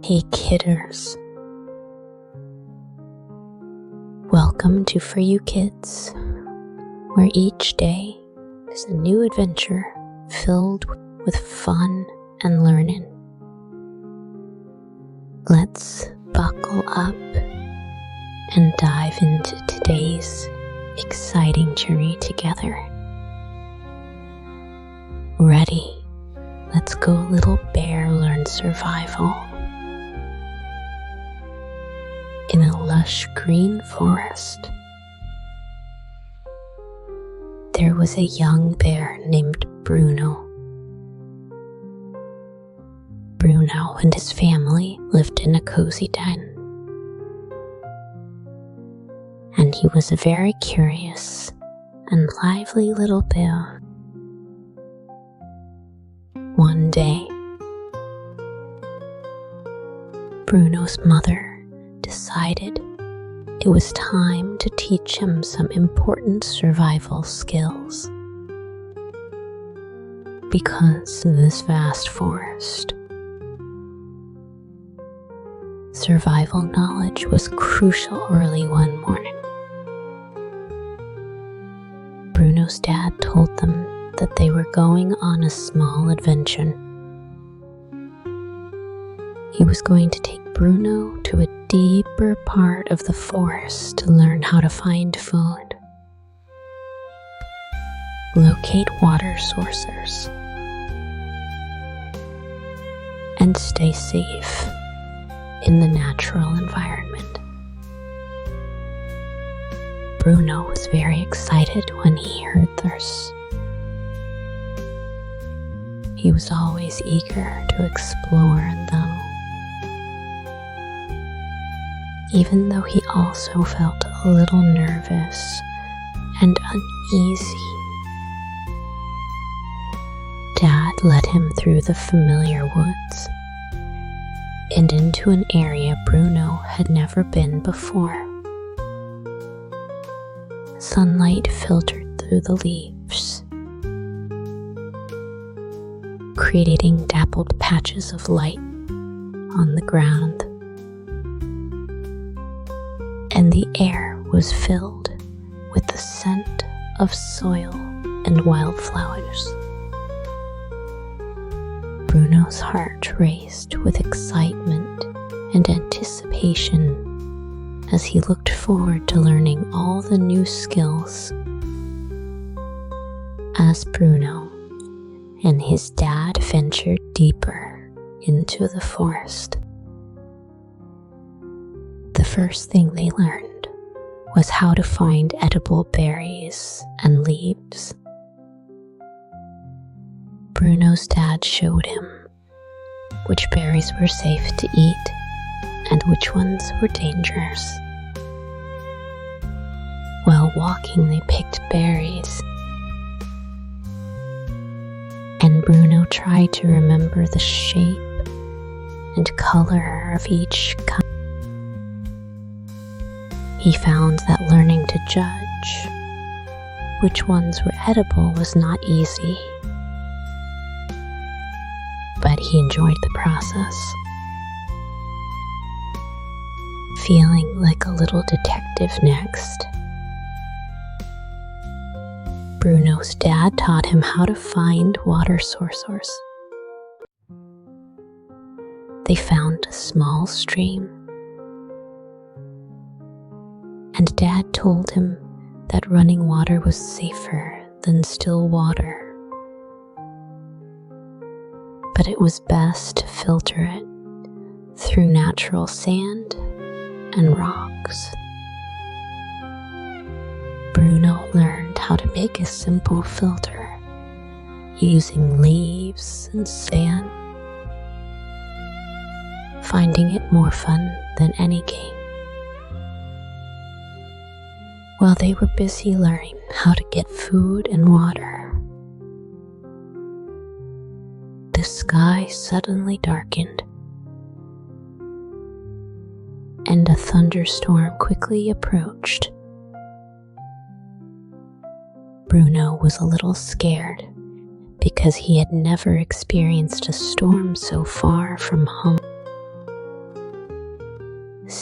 Hey kidders, welcome to For You Kids, where each day is a new adventure filled with fun and learning. Let's buckle up and dive into today's exciting journey together. Ready? Let's go, little bear learn survival. In a lush green forest, there was a young bear named Bruno. Bruno and his family lived in a cozy den, and he was a very curious and lively little bear. One day, Bruno's mother decided it was time to teach him some important survival skills. Because of this vast forest, survival knowledge was crucial early one morning. Bruno's dad told them that they were going on a small adventure. He was going to take Bruno to a deeper part of the forest to learn how to find food, locate water sources, and stay safe in the natural environment. Bruno was very excited when he heard this. He was always eager to explore, though. Even though he also felt a little nervous and uneasy, Dad led him through the familiar woods and into an area Bruno had never been before. Sunlight filtered through the leaves, creating dappled patches of light on the ground. And the air was filled with the scent of soil and wildflowers. Bruno's heart raced with excitement and anticipation as he looked forward to learning all the new skills. As Bruno and his dad ventured deeper into the forest, the first thing they learned was how to find edible berries and leaves. Bruno's dad showed him which berries were safe to eat and which ones were dangerous. While walking, they picked berries, and Bruno tried to remember the shape and color of each kind. He found that learning to judge which ones were edible was not easy, but he enjoyed the process, feeling like a little detective next. Bruno's dad taught him how to find water sources. They found a small stream, and Dad told him that running water was safer than still water, but it was best to filter it through natural sand and rocks. Bruno learned how to make a simple filter using leaves and sand, finding it more fun than any game. While they were busy learning how to get food and water, the sky suddenly darkened, and a thunderstorm quickly approached. Bruno was a little scared because he had never experienced a storm so far from home.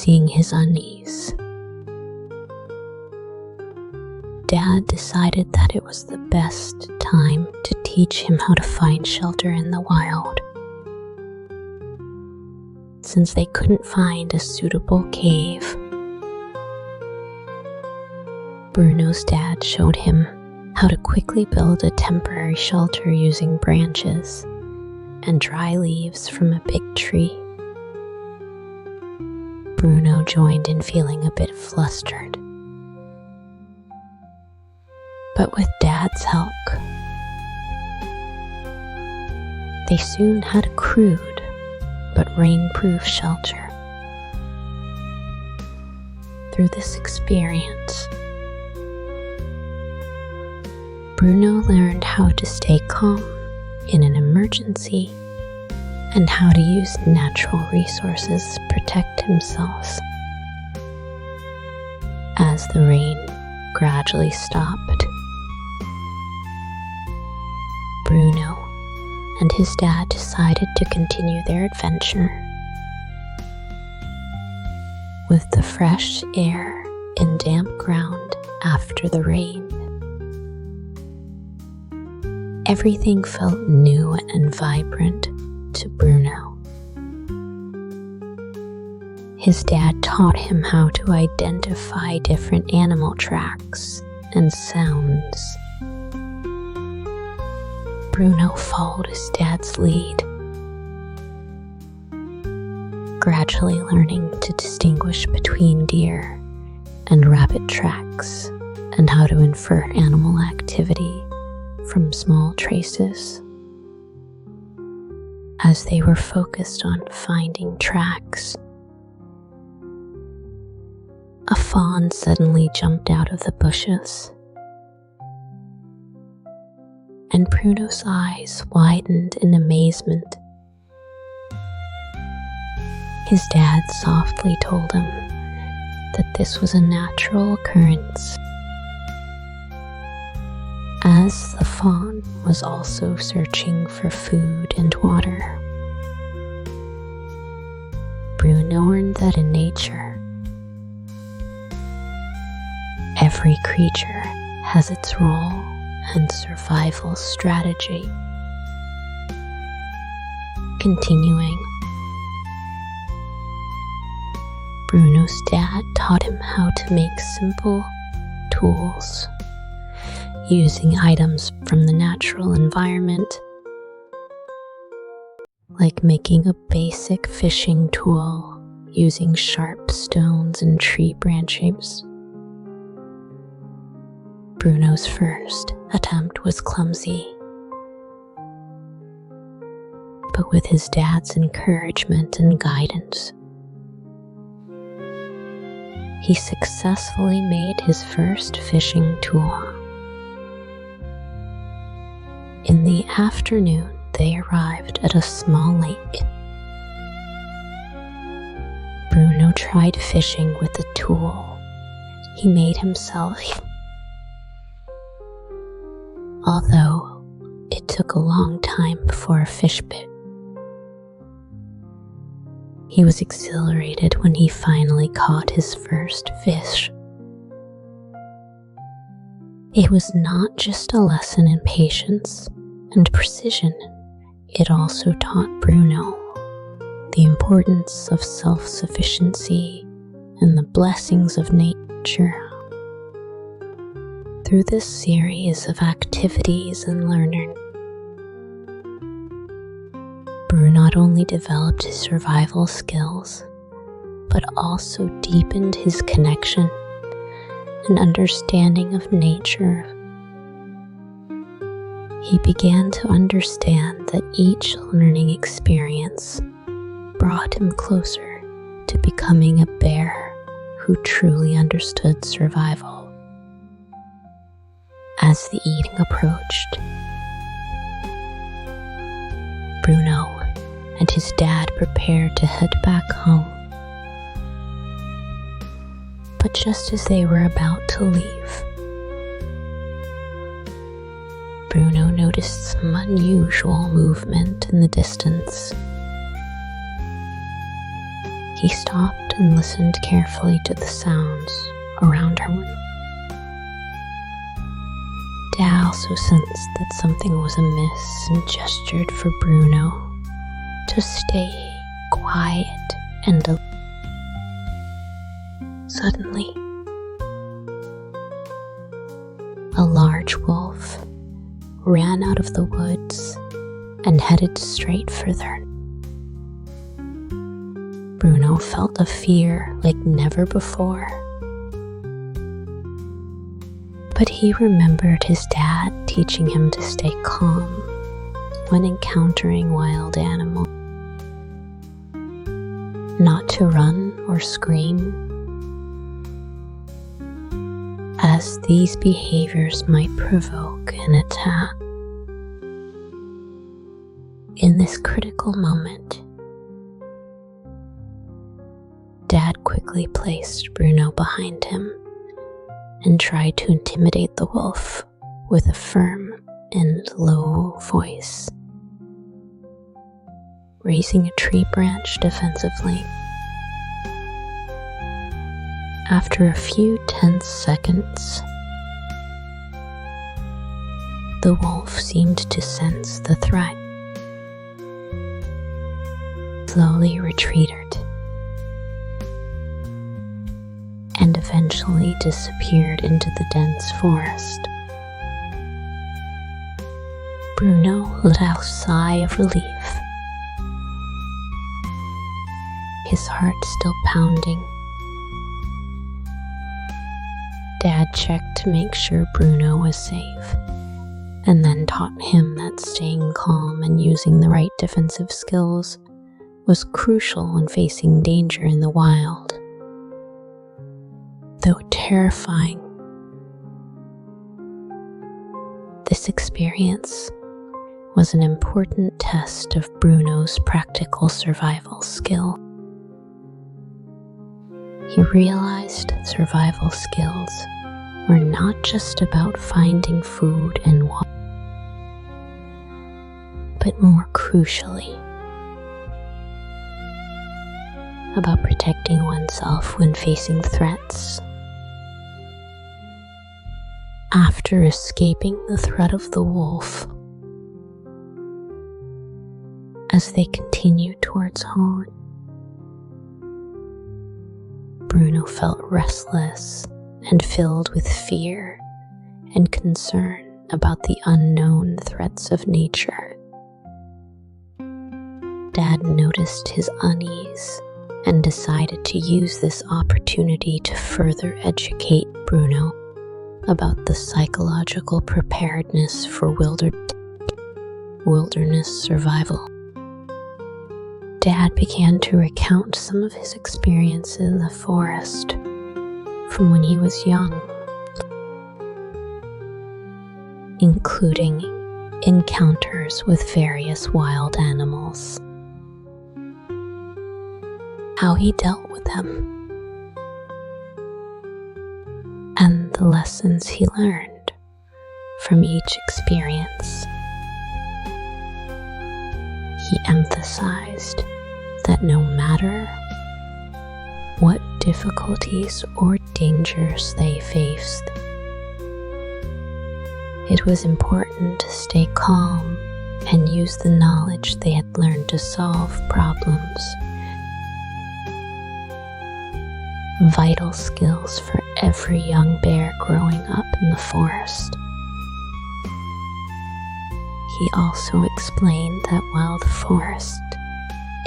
seeing his unease. Dad decided that it was the best time to teach him how to find shelter in the wild. Since they couldn't find a suitable cave, Bruno's dad showed him how to quickly build a temporary shelter using branches and dry leaves from a big tree. Bruno joined in, feeling a bit flustered. But with Dad's help, they soon had a crude but rain-proof shelter. Through this experience, Bruno learned how to stay calm in an emergency and how to use natural resources to protect himself. As the rain gradually stopped, Bruno and his dad decided to continue their adventure. With the fresh air and damp ground after the rain, everything felt new and vibrant to Bruno. His dad taught him how to identify different animal tracks and sounds. Bruno followed his dad's lead, gradually learning to distinguish between deer and rabbit tracks and how to infer animal activity from small traces. As they were focused on finding tracks, a fawn suddenly jumped out of the bushes, and Bruno's eyes widened in amazement. His dad softly told him that this was a natural occurrence, as the fawn was also searching for food and water. Bruno learned that in nature, every creature has its role and survival strategy. Continuing, Bruno's dad taught him how to make simple tools using items from the natural environment, like making a basic fishing tool using sharp stones and tree branches. Bruno's first attempt was clumsy, but with his dad's encouragement and guidance, he successfully made his first fishing tool. In the afternoon, they arrived at a small lake. Bruno tried fishing with the tool he made himself, although it took a long time before a fish bit. He was exhilarated when he finally caught his first fish. It was not just a lesson in patience and precision, it also taught Bruno the importance of self-sufficiency and the blessings of nature. Through this series of activities and learning, Bruno not only developed his survival skills, but also deepened his connection and understanding of nature. He began to understand that each learning experience brought him closer to becoming a bear who truly understood survival. As the eating approached, Bruno and his dad prepared to head back home. But just as they were about to leave, Bruno noticed some unusual movement in the distance. He stopped and listened carefully to the sounds around her. Dad also sensed that something was amiss and gestured for Bruno to stay quiet and alert. Suddenly, a large wolf ran out of the woods and headed straight for them. Bruno felt a fear like never before. But he remembered his dad teaching him to stay calm when encountering wild animals, not to run or scream, as these behaviors might provoke an attack. In this critical moment, Dad quickly placed Bruno behind him and tried to intimidate the wolf with a firm and low voice, raising a tree branch defensively. After a few tense seconds, the wolf seemed to sense the threat, slowly retreated, and eventually disappeared into the dense forest. Bruno let out a sigh of relief, his heart still pounding. Dad checked to make sure Bruno was safe, and then taught him that staying calm and using the right defensive skills was crucial when facing danger in the wild. Though terrifying, this experience was an important test of Bruno's practical survival skill. He realized survival skills were not just about finding food and water, but more crucially, about protecting oneself when facing threats. After escaping the threat of the wolf, as they continued towards home, Bruno felt restless and filled with fear and concern about the unknown threats of nature. Dad noticed his unease and decided to use this opportunity to further educate Bruno about the psychological preparedness for wilderness survival. Dad began to recount some of his experiences in the forest from when he was young, including encounters with various wild animals, how he dealt with them, and the lessons he learned from each experience. He emphasized that no matter what difficulties or dangers they faced, it was important to stay calm and use the knowledge they had learned to solve problems. Vital skills for every young bear growing up in the forest. He also explained that while the forest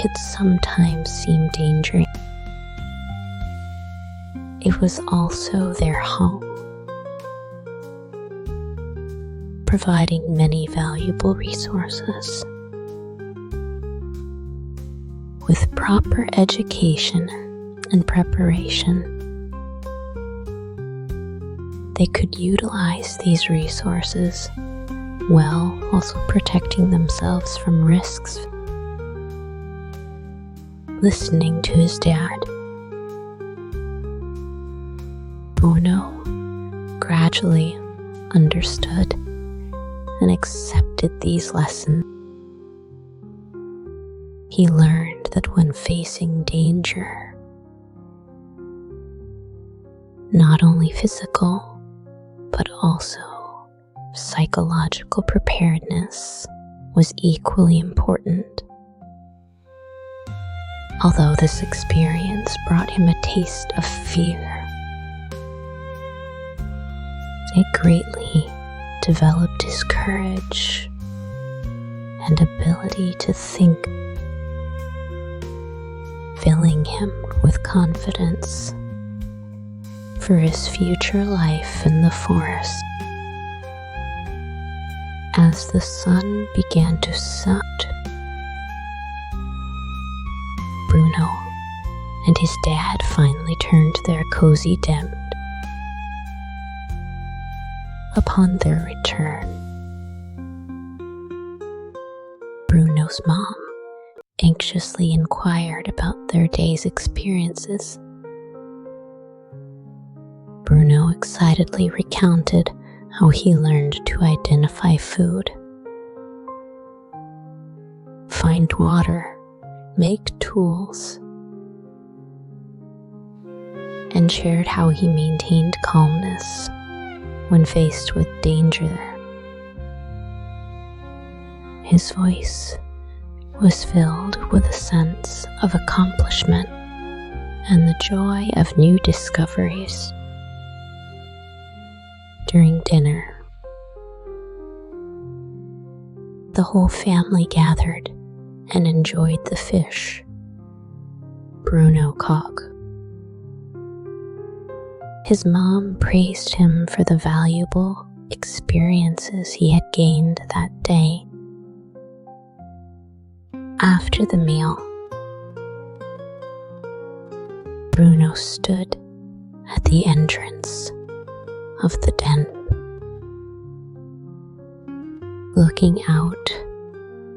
could sometimes seem dangerous, it was also their home, providing many valuable resources. With proper education and preparation, they could utilize these resources while also protecting themselves from risks. Listening to his dad, Bruno gradually understood and accepted these lessons. he learned that when facing danger, not only physical, but also psychological preparedness was equally important. Although this experience brought him a taste of fear, it greatly developed his courage and ability to think, filling him with confidence for his future life in the forest. As the sun began to set, Bruno and his dad finally turned their cozy den. Upon their return, Bruno's mom anxiously inquired about their day's experiences. Bruno excitedly recounted how he learned to identify food, find water, make tools, and shared how he maintained calmness when faced with danger. His voice was filled with a sense of accomplishment and the joy of new discoveries. During dinner, the whole family gathered and enjoyed the fish Bruno caught. His mom praised him for the valuable experiences he had gained that day. After the meal, Bruno stood at the entrance of the den, looking out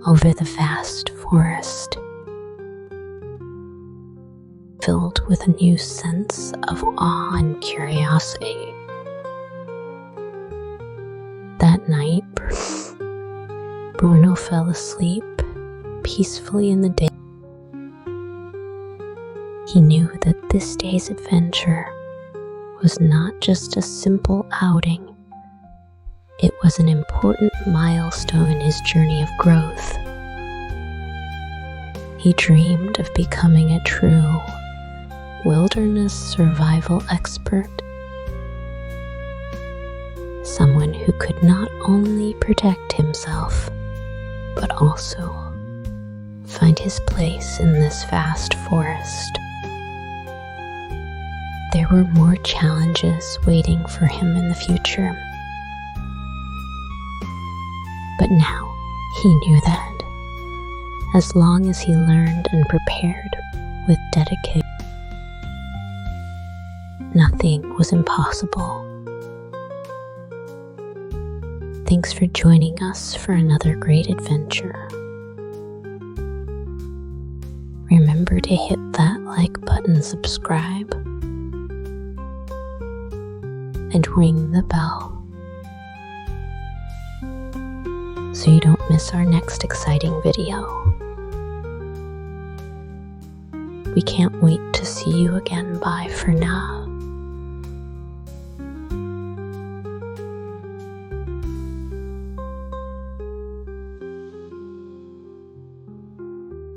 over the vast forest, filled with a new sense of awe and curiosity. That night, Bruno fell asleep peacefully in the day. He knew that this day's adventure was not just a simple outing. It was an important milestone in his journey of growth. He dreamed of becoming a true wilderness survival expert, someone who could not only protect himself, but also find his place in this vast forest. There were more challenges waiting for him in the future. But now he knew that as long as he learned and prepared with dedication, nothing was impossible. Thanks for joining us for another great adventure. Remember to hit that like button, subscribe, and ring the bell so you don't miss our next exciting video. We can't wait to see you again. Bye for now.